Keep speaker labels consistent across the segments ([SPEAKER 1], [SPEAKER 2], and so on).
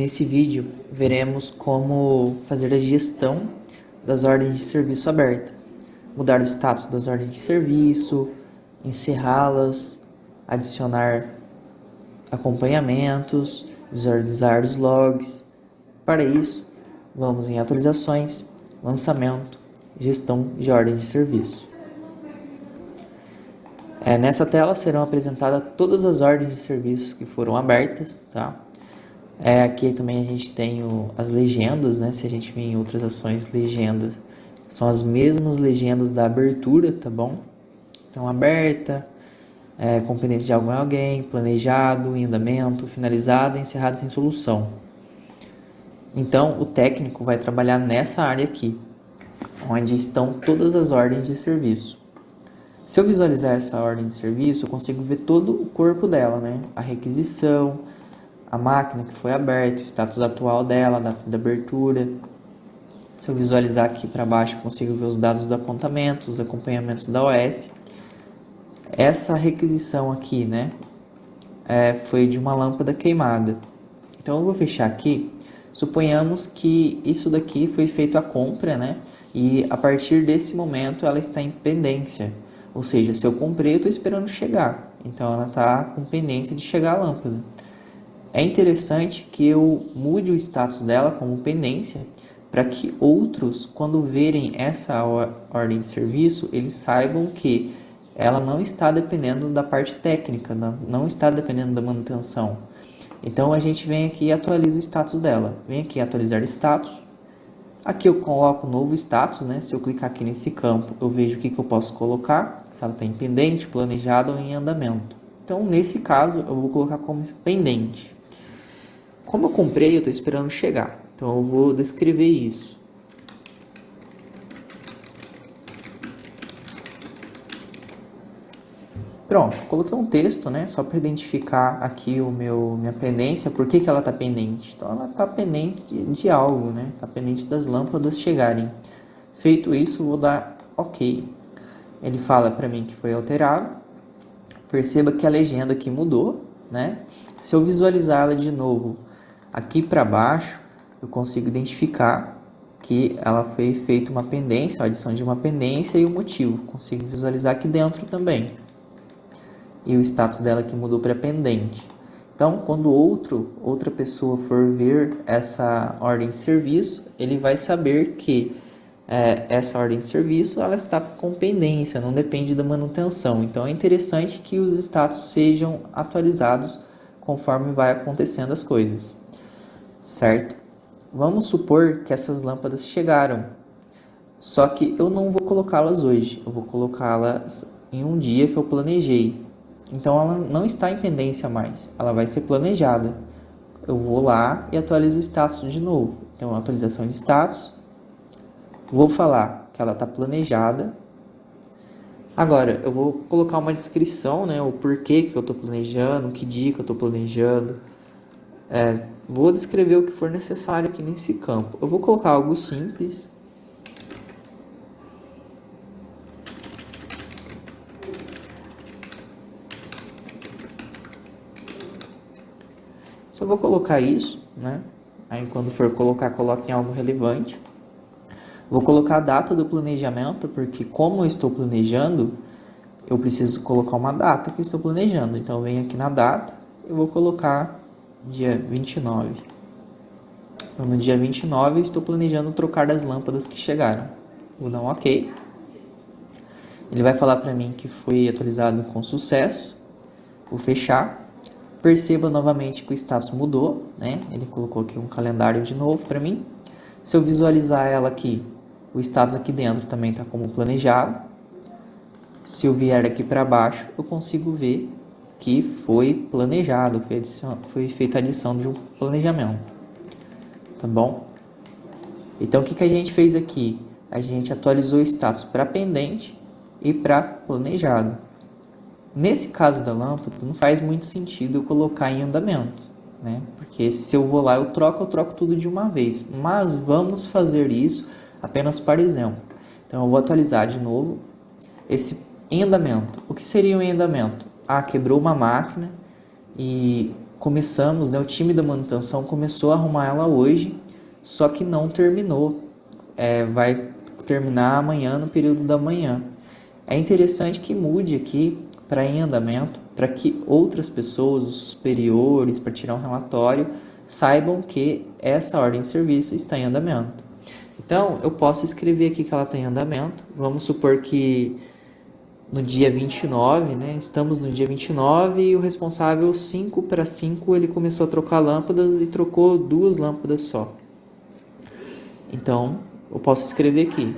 [SPEAKER 1] Nesse vídeo, veremos como fazer a gestão das ordens de serviço aberta, mudar o status das ordens de serviço, encerrá-las, adicionar acompanhamentos, visualizar os logs. Para isso, vamos em atualizações, lançamento, gestão de ordens de serviço. Nessa tela serão apresentadas todas as ordens de serviços que foram abertas, tá? Aqui também a gente tem as legendas, né? Se a gente vir em outras ações, legendas são as mesmas legendas da abertura, tá bom? Então, aberta, com pendência de algo em alguém, planejado, em andamento, finalizado, encerrado sem solução. Então, o técnico vai trabalhar nessa área aqui, onde estão todas as ordens de serviço. Se eu visualizar essa ordem de serviço, eu consigo ver todo o corpo dela, né? A requisição, a máquina que foi aberta, o status atual dela, a data de abertura. Se eu visualizar aqui para baixo, eu consigo ver os dados do apontamento, os acompanhamentos da OS. Essa requisição aqui, né, foi de uma lâmpada queimada. Então eu vou fechar aqui. Suponhamos que isso daqui foi feito a compra, né, e a partir desse momento ela está em pendência. Ou seja, se eu comprei, eu estou esperando chegar. Então ela está com pendência de chegar a lâmpada. É interessante que eu mude o status dela como pendência para que outros, quando verem essa ordem de serviço, eles saibam que ela não está dependendo da parte técnica, não está dependendo da manutenção. Então a gente vem aqui e atualiza o status dela. Vem aqui atualizar status. Aqui eu coloco o novo status, né? Se eu clicar aqui nesse campo, eu vejo o que eu posso colocar, se ela está em pendente, planejado ou em andamento. Então nesse caso eu vou colocar como pendente. Como eu comprei, eu estou esperando chegar. Então eu vou descrever isso. Pronto, coloquei um texto, né? Só para identificar aqui minha pendência. Por que ela está pendente? Então ela está pendente de algo, né? Está pendente das lâmpadas chegarem. Feito isso, vou dar OK. Ele fala para mim que foi alterado. Perceba que a legenda aqui mudou, né? Se eu visualizá-la de novo aqui para baixo, eu consigo identificar que ela foi feita uma pendência, a adição de uma pendência e o motivo. Consigo visualizar aqui dentro também. E o status dela aqui mudou para pendente. Então, quando outra pessoa for ver essa ordem de serviço, ele vai saber que essa ordem de serviço ela está com pendência, não depende da manutenção. Então, é interessante que os status sejam atualizados conforme vai acontecendo as coisas. Certo? Vamos supor que essas lâmpadas chegaram, só que eu não vou colocá-las hoje, eu vou colocá-las em um dia que eu planejei. Então ela não está em pendência mais, ela vai ser planejada. Eu vou lá e atualizo o status de novo. Então atualização de status, vou falar que ela está planejada. Agora eu vou colocar uma descrição, né, o porquê que eu estou planejando, que dia que eu estou planejando. Vou descrever o que for necessário aqui nesse campo. Eu vou colocar algo simples. Só vou colocar isso, né? Aí quando for colocar, coloque em algo relevante. Vou colocar a data do planejamento, porque como eu estou planejando, eu preciso colocar uma data que eu estou planejando. Então eu venho aqui na data e vou colocar dia 29. Então, no dia 29 eu estou planejando trocar das lâmpadas que chegaram. Vou dar um OK. Ele vai falar para mim que foi atualizado com sucesso. Vou fechar. Perceba novamente que o status mudou, né? Ele colocou aqui um calendário de novo para mim. Se eu visualizar ela aqui, o status aqui dentro também está como planejado. Se eu vier aqui para baixo, eu consigo ver que foi planejado, foi feita a adição de um planejamento. Tá bom? Então, o que a gente fez aqui? A gente atualizou o status para pendente e para planejado. Nesse caso da lâmpada, não faz muito sentido eu colocar em andamento, né? Porque se eu vou lá, eu troco tudo de uma vez. Mas vamos fazer isso apenas para exemplo. Então, eu vou atualizar de novo esse em andamento. O que seria um em andamento? Quebrou uma máquina e começamos, né, o time da manutenção começou a arrumar ela hoje, só que não terminou. Vai terminar amanhã, no período da manhã. É interessante que mude aqui para em andamento, para que outras pessoas, os superiores, para tirar um relatório, saibam que essa ordem de serviço está em andamento. Então, eu posso escrever aqui que ela está em andamento. Vamos supor que no dia 29, né? Estamos no dia 29 e o responsável 5 para 5 ele começou a trocar lâmpadas e trocou 2 lâmpadas só. Então, eu posso escrever aqui.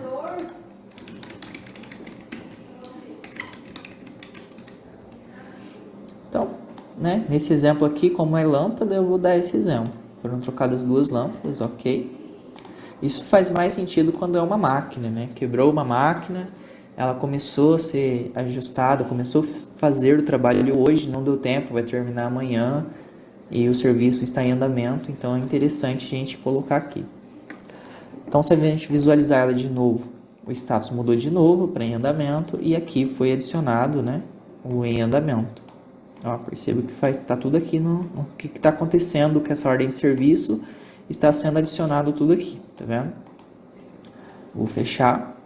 [SPEAKER 1] Então, né? Nesse exemplo aqui, como é lâmpada, eu vou dar esse exemplo. Foram trocadas 2 lâmpadas, ok? Isso faz mais sentido quando é uma máquina, né? Quebrou uma máquina, ela começou a ser ajustada, começou a fazer o trabalho hoje, não deu tempo, vai terminar amanhã e o serviço está em andamento, então é interessante a gente colocar aqui. Então, se a gente visualizar ela de novo, o status mudou de novo para em andamento e aqui foi adicionado, né, o em andamento. Ó, perceba que está tudo aqui no que está acontecendo com essa ordem de serviço, está sendo adicionado tudo aqui, tá vendo? Vou fechar.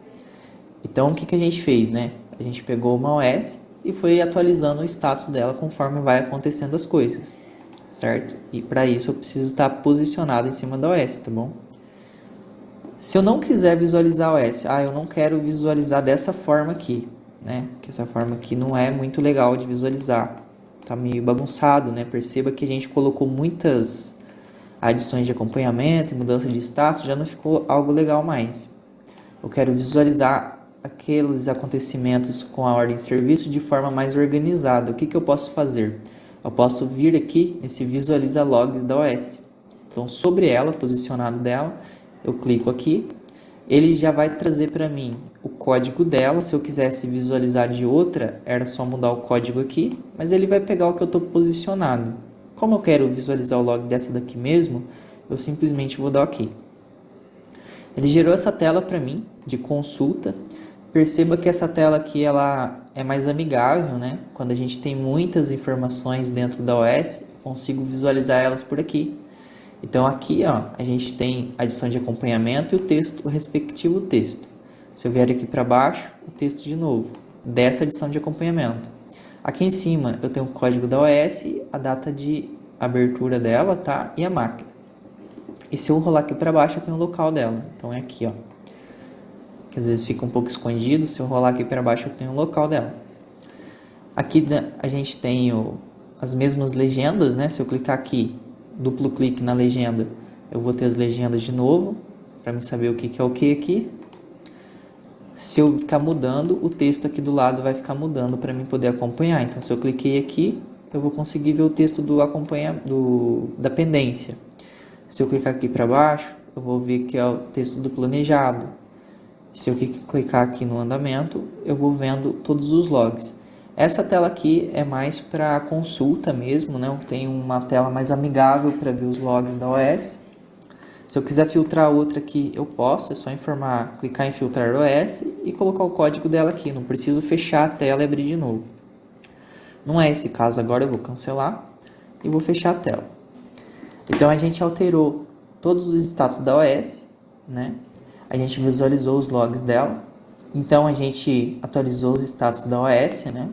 [SPEAKER 1] Então, o que a gente fez, né? A gente pegou uma OS e foi atualizando o status dela conforme vai acontecendo as coisas, certo? E para isso eu preciso estar posicionado em cima da OS, tá bom? Se eu não quiser visualizar a OS, eu não quero visualizar dessa forma aqui, né? Que essa forma aqui não é muito legal de visualizar. Tá meio bagunçado, né? Perceba que a gente colocou muitas adições de acompanhamento e mudança de status, já não ficou algo legal mais. Eu quero visualizar aqueles acontecimentos com a ordem de serviço de forma mais organizada. O que eu posso fazer? Eu posso vir aqui nesse Visualiza Logs da OS. Então, sobre ela, posicionado dela, eu clico aqui. Ele já vai trazer para mim o código dela. Se eu quisesse visualizar de outra, era só mudar o código aqui. Mas ele vai pegar o que eu estou posicionado. Como eu quero visualizar o log dessa daqui mesmo, eu simplesmente vou dar OK. Ele gerou essa tela para mim de consulta. Perceba que essa tela aqui ela é mais amigável, né? Quando a gente tem muitas informações dentro da OS, eu consigo visualizar elas por aqui. Então aqui, ó, a gente tem a adição de acompanhamento e o texto, o respectivo texto. Se eu vier aqui para baixo, o texto de novo, dessa adição de acompanhamento. Aqui em cima eu tenho o código da OS, a data de abertura dela, tá? E a máquina. E se eu rolar aqui para baixo, eu tenho o local dela. Então é aqui, ó. Que às vezes fica um pouco escondido. Se eu rolar aqui para baixo, eu tenho o local dela. Aqui a gente tem as mesmas legendas, né? Se eu clicar aqui, duplo clique na legenda, eu vou ter as legendas de novo, para me saber o que é o que aqui. Se eu ficar mudando, o texto aqui do lado vai ficar mudando para mim poder acompanhar. Então, se eu cliquei aqui, eu vou conseguir ver o texto da pendência. Se eu clicar aqui para baixo, eu vou ver que é o texto do planejado. Se eu clicar aqui no andamento, eu vou vendo todos os logs. Essa tela aqui é mais para consulta mesmo, né? Tem uma tela mais amigável para ver os logs da OS. Se eu quiser filtrar outra aqui, eu posso. É só clicar em filtrar OS e colocar o código dela aqui. Não preciso fechar a tela e abrir de novo. Não é esse caso agora, eu vou cancelar e vou fechar a tela. Então a gente alterou todos os status da OS, né? A gente visualizou os logs dela. Então a gente atualizou os status da OS, né?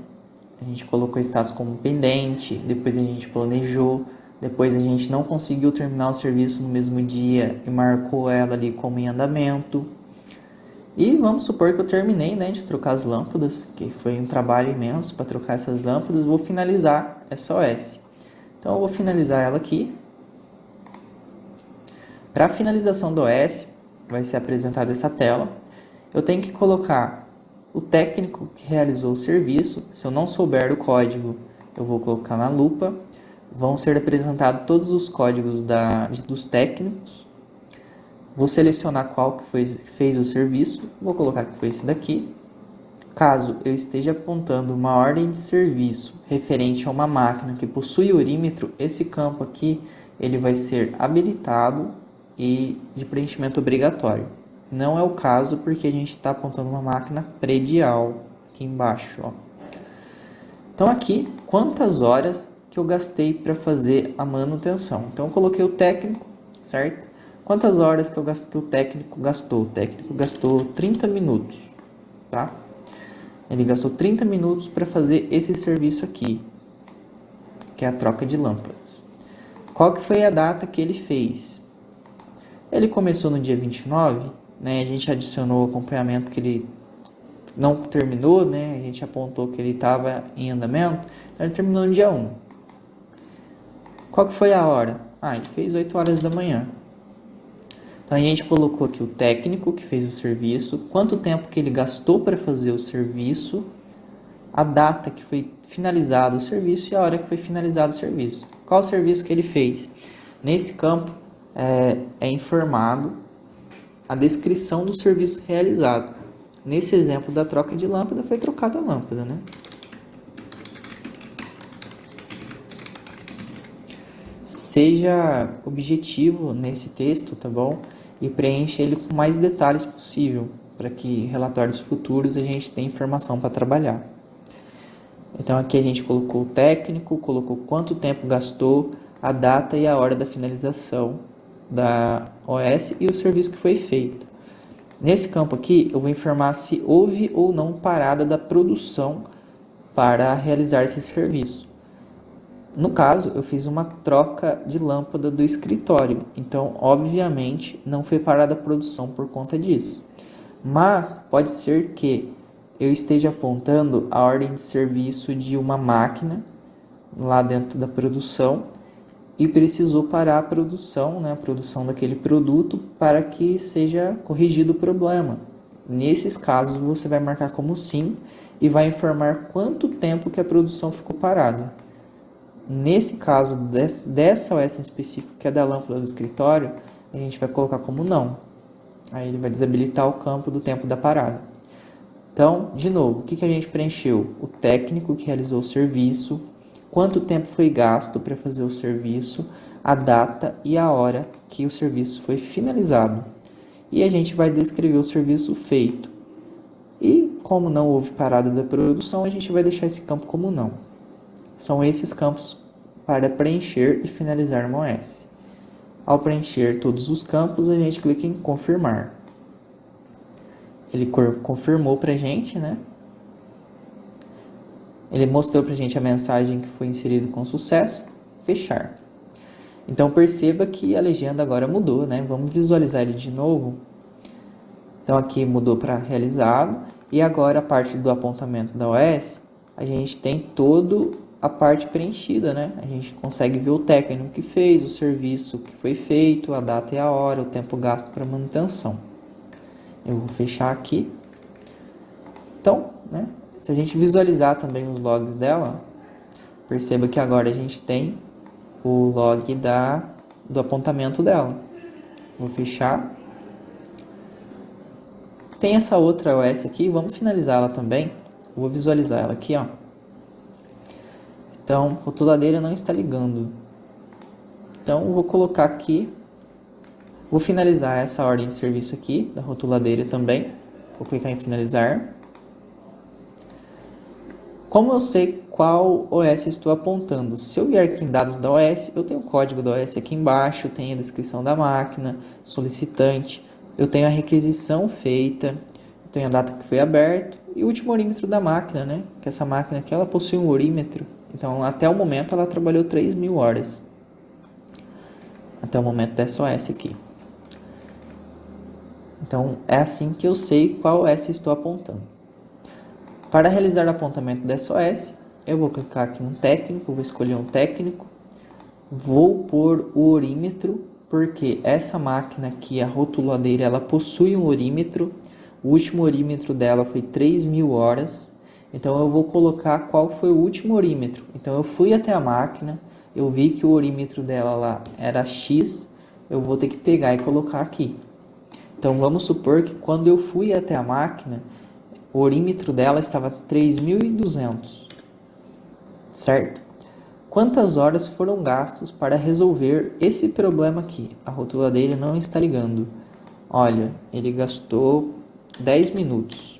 [SPEAKER 1] A gente colocou o status como pendente, depois a gente planejou, depois a gente não conseguiu terminar o serviço no mesmo dia e marcou ela ali como em andamento. E vamos supor que eu terminei, né, de trocar as lâmpadas, que foi um trabalho imenso para trocar essas lâmpadas. Vou finalizar essa OS. Então eu vou finalizar ela aqui. Para a finalização da OS, vai ser apresentada essa tela. Eu tenho que colocar o técnico que realizou o serviço. Se eu não souber o código, eu vou colocar na lupa. Vão ser apresentados todos os códigos dos técnicos. Vou selecionar qual que fez o serviço. Vou colocar que foi esse daqui. Caso eu esteja apontando uma ordem de serviço referente a uma máquina que possui orímetro, esse campo aqui ele vai ser habilitado e de preenchimento obrigatório. Não é o caso porque a gente está apontando uma máquina predial aqui embaixo. Ó. Então aqui, quantas horas que eu gastei para fazer a manutenção. Então eu coloquei o técnico, certo? Quantas horas que o técnico gastou? O técnico gastou 30 minutos, tá? Ele gastou 30 minutos para fazer esse serviço aqui, que é a troca de lâmpadas. Qual que foi a data que ele fez? Ele começou no dia 29, né? A gente adicionou o acompanhamento que ele não terminou, né? A gente apontou que ele estava em andamento, então ele terminou no dia 1. Qual que foi a hora? Ele fez 8 horas da manhã. Então a gente colocou aqui o técnico que fez o serviço, quanto tempo que ele gastou para fazer o serviço, a data que foi finalizado o serviço e a hora que foi finalizado o serviço. Qual o serviço que ele fez? Nesse campo é informado a descrição do serviço realizado. Nesse exemplo da troca de lâmpada, foi trocada a lâmpada, né? Seja objetivo nesse texto, tá bom? E preencha ele com mais detalhes possível, para que relatórios futuros a gente tenha informação para trabalhar. Então aqui a gente colocou o técnico, colocou quanto tempo gastou, a data e a hora da finalização da OS e o serviço que foi feito. Nesse campo aqui eu vou informar se houve ou não parada da produção para realizar esse serviço. No caso, eu fiz uma troca de lâmpada do escritório, então obviamente não foi parada a produção por conta disso. Mas pode ser que eu esteja apontando a ordem de serviço de uma máquina lá dentro da produção e precisou parar a produção, né, a produção daquele produto para que seja corrigido o problema. Nesses casos você vai marcar como sim e vai informar quanto tempo que a produção ficou parada. Nesse caso dessa OS em específico, que é da lâmpada do escritório, a gente vai colocar como não. Aí ele vai desabilitar o campo do tempo da parada. Então, de novo, o que a gente preencheu? O técnico que realizou o serviço, quanto tempo foi gasto para fazer o serviço, a data e a hora que o serviço foi finalizado. E a gente vai descrever o serviço feito. E como não houve parada da produção, a gente vai deixar esse campo como não. São esses campos para preencher e finalizar uma OS. Ao preencher todos os campos, a gente clica em confirmar. Ele confirmou para a gente, né? Ele mostrou para a gente a mensagem que foi inserida com sucesso. Fechar. Então perceba que a legenda agora mudou, né? Vamos visualizar ele de novo. Então aqui mudou para realizado. E agora a parte do apontamento da OS, a gente tem todo a parte preenchida, né? A gente consegue ver o técnico que fez, o serviço que foi feito, a data e a hora, o tempo gasto para manutenção. Eu vou fechar aqui. Então, né? Se a gente visualizar também os logs dela, perceba que agora a gente tem o log do apontamento dela. Vou fechar. Tem essa outra OS aqui, vamos finalizar ela também. Vou visualizar ela aqui, ó. Então, rotuladeira não está ligando. Então, eu vou colocar aqui. Vou finalizar essa ordem de serviço aqui, da rotuladeira também. Vou clicar em finalizar. Como eu sei qual OS estou apontando? Se eu vier aqui em dados da OS, eu tenho o código da OS aqui embaixo, tenho a descrição da máquina, solicitante, eu tenho a requisição feita, eu tenho a data que foi aberto e o último orímetro da máquina, né? Que essa máquina aqui, ela possui um orímetro. Então, até o momento, ela trabalhou 3.000 horas. Até o momento dessa OS aqui. Então, é assim que eu sei qual OS eu estou apontando. Para realizar o apontamento dessa OS, eu vou clicar aqui no técnico, vou escolher um técnico. Vou pôr o orímetro, porque essa máquina aqui, a rotuladeira, ela possui um orímetro. O último orímetro dela foi 3.000 horas. Então, eu vou colocar qual foi o último orímetro. Então, eu fui até a máquina, eu vi que o orímetro dela lá era X, eu vou ter que pegar e colocar aqui. Então, vamos supor que quando eu fui até a máquina, o orímetro dela estava 3.200, certo? Quantas horas foram gastas para resolver esse problema aqui? A rotuladeira não está ligando. Olha, ele gastou 10 minutos.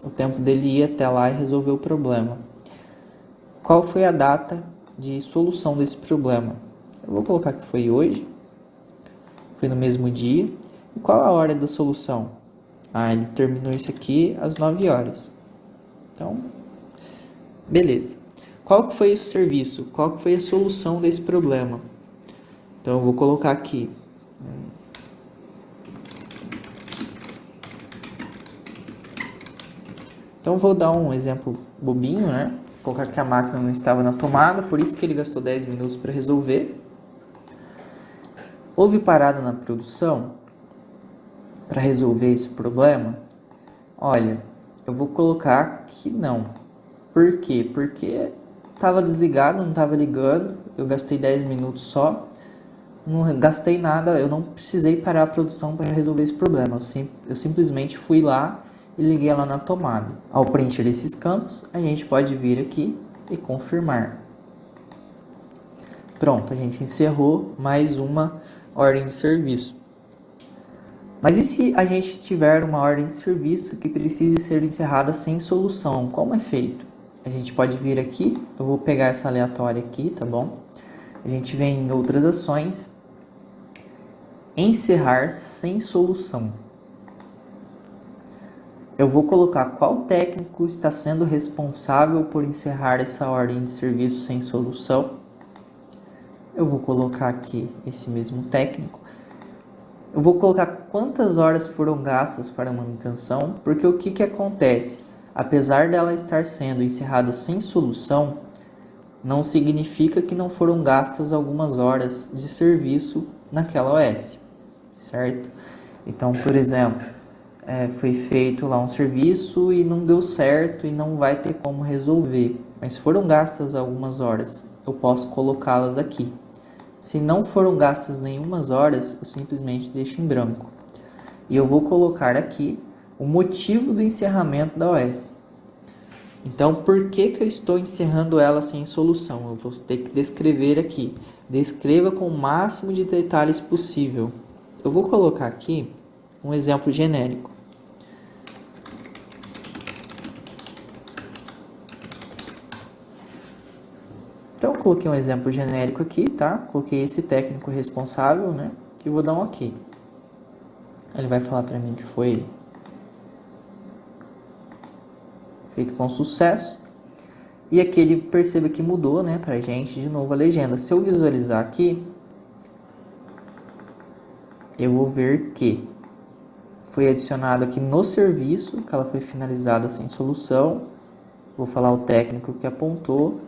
[SPEAKER 1] O tempo dele ir até lá e resolver o problema. Qual foi a data de solução desse problema. Eu vou colocar que foi hoje, foi no mesmo dia. E qual a hora da solução? Ele terminou isso aqui às 9 horas. Então, beleza. Qual que foi o serviço? Qual que foi a solução desse problema? Então, eu vou colocar aqui. Então, vou dar um exemplo bobinho, né? Vou colocar que a máquina não estava na tomada, por isso que ele gastou 10 minutos para resolver. Houve parada na produção para resolver esse problema? Olha, eu vou colocar que não. Por quê? Porque estava desligado, não estava ligando, eu gastei 10 minutos só, não gastei nada, eu não precisei parar a produção para resolver esse problema. Eu simplesmente fui lá e liguei ela na tomada. Ao preencher esses campos, a gente pode vir aqui e confirmar. Pronto, a gente encerrou mais uma ordem de serviço. Mas e se a gente tiver uma ordem de serviço que precise ser encerrada sem solução? Como é feito? A gente pode vir aqui, eu vou pegar essa aleatória aqui, tá bom? A gente vem em outras ações, encerrar sem solução. Eu vou colocar qual técnico está sendo responsável por encerrar essa ordem de serviço sem solução. Eu vou colocar aqui esse mesmo técnico. Eu vou colocar quantas horas foram gastas para a manutenção, porque o que acontece? Apesar dela estar sendo encerrada sem solução, não significa que não foram gastas algumas horas de serviço naquela OS, certo? Então, por exemplo, foi feito lá um serviço e não deu certo e não vai ter como resolver, mas foram gastas algumas horas, eu posso colocá-las aqui. Se não foram gastas nenhumas horas, eu simplesmente deixo em branco. E eu vou colocar aqui o motivo do encerramento da OS. Então, por que eu estou encerrando ela sem solução? Eu vou ter que descrever aqui. Descreva com o máximo de detalhes possível. Eu vou colocar aqui um exemplo genérico. Então, eu coloquei um exemplo genérico aqui, tá? Coloquei esse técnico responsável, né? E vou dar um OK. Ele vai falar para mim que foi feito com sucesso. E aqui ele perceba que mudou, né, pra gente de novo a legenda. Se eu visualizar aqui, eu vou ver que foi adicionado aqui no serviço, que ela foi finalizada sem solução. Vou falar o técnico que apontou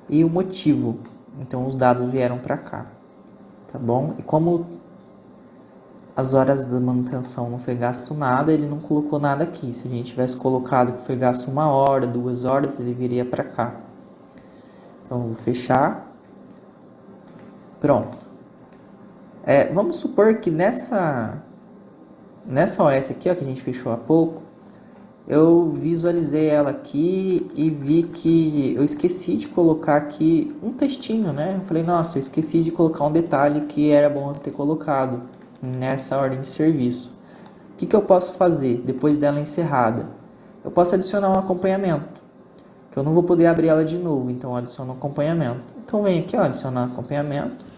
[SPEAKER 1] e o motivo. Então os dados vieram para cá, tá bom? E como as horas da manutenção não foi gasto nada, ele não colocou nada aqui. Se a gente tivesse colocado que foi gasto 1 hora, 2 horas, ele viria para cá. Então vou fechar. Pronto. Vamos supor que nessa OS aqui, ó, que a gente fechou há pouco, eu visualizei ela aqui e vi que eu esqueci de colocar aqui um textinho, né? Eu falei, nossa, eu esqueci de colocar um detalhe que era bom eu ter colocado nessa ordem de serviço. O que eu posso fazer depois dela encerrada? Eu posso adicionar um acompanhamento, que eu não vou poder abrir ela de novo, então eu adiciono um acompanhamento. Então vem aqui, ó, adicionar acompanhamento.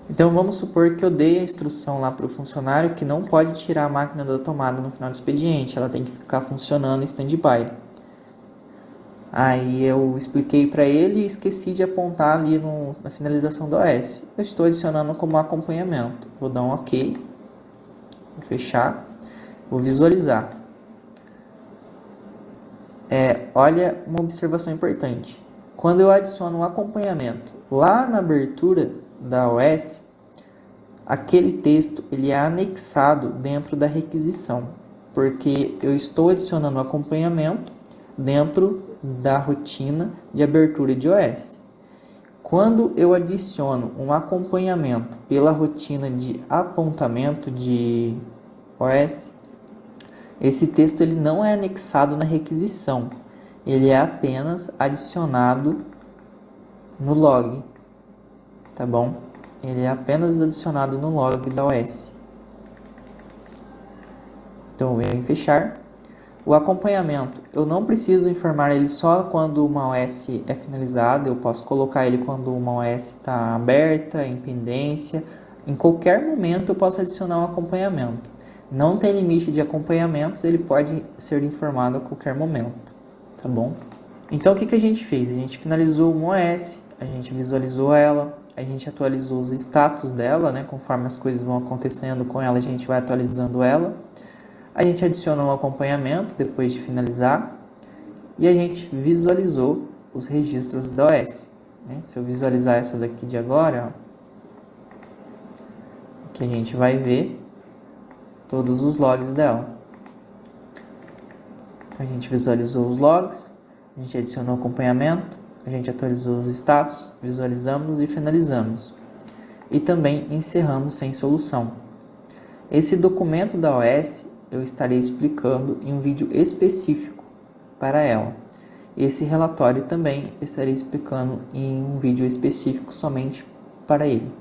[SPEAKER 1] Então vamos supor que eu dei a instrução lá para o funcionário que não pode tirar a máquina da tomada no final do expediente, ela tem que ficar funcionando em stand-by. Aí eu expliquei para ele e esqueci de apontar ali na finalização da OS. Eu estou adicionando como acompanhamento. Vou dar um OK, vou fechar, vou visualizar. Olha uma observação importante. Quando eu adiciono um acompanhamento lá na abertura da OS, aquele texto ele é anexado dentro da requisição, porque eu estou adicionando um acompanhamento dentro da rotina de abertura de OS. Quando eu adiciono um acompanhamento pela rotina de apontamento de OS, esse texto ele não é anexado na requisição, ele é apenas adicionado no log, tá bom? Ele é apenas adicionado no log da OS. Então, eu venho em fechar. O acompanhamento, eu não preciso informar ele só quando uma OS é finalizada, eu posso colocar ele quando uma OS está aberta, em pendência. Em qualquer momento eu posso adicionar um acompanhamento. Não tem limite de acompanhamentos, ele pode ser informado a qualquer momento, tá bom? Então, o que a gente fez? A gente finalizou uma OS, a gente visualizou ela, a gente atualizou os status dela, né? Conforme as coisas vão acontecendo com ela, a gente vai atualizando ela. A gente adicionou um acompanhamento depois de finalizar e a gente visualizou os registros da OS. Né? Se eu visualizar essa daqui de agora, ó, que a gente vai ver todos os logs dela. A gente visualizou os logs, a gente adicionou acompanhamento, a gente atualizou os status, visualizamos e finalizamos. E também encerramos sem solução. Esse documento da OS eu estarei explicando em um vídeo específico para ela. Esse relatório também eu estarei explicando em um vídeo específico somente para ele.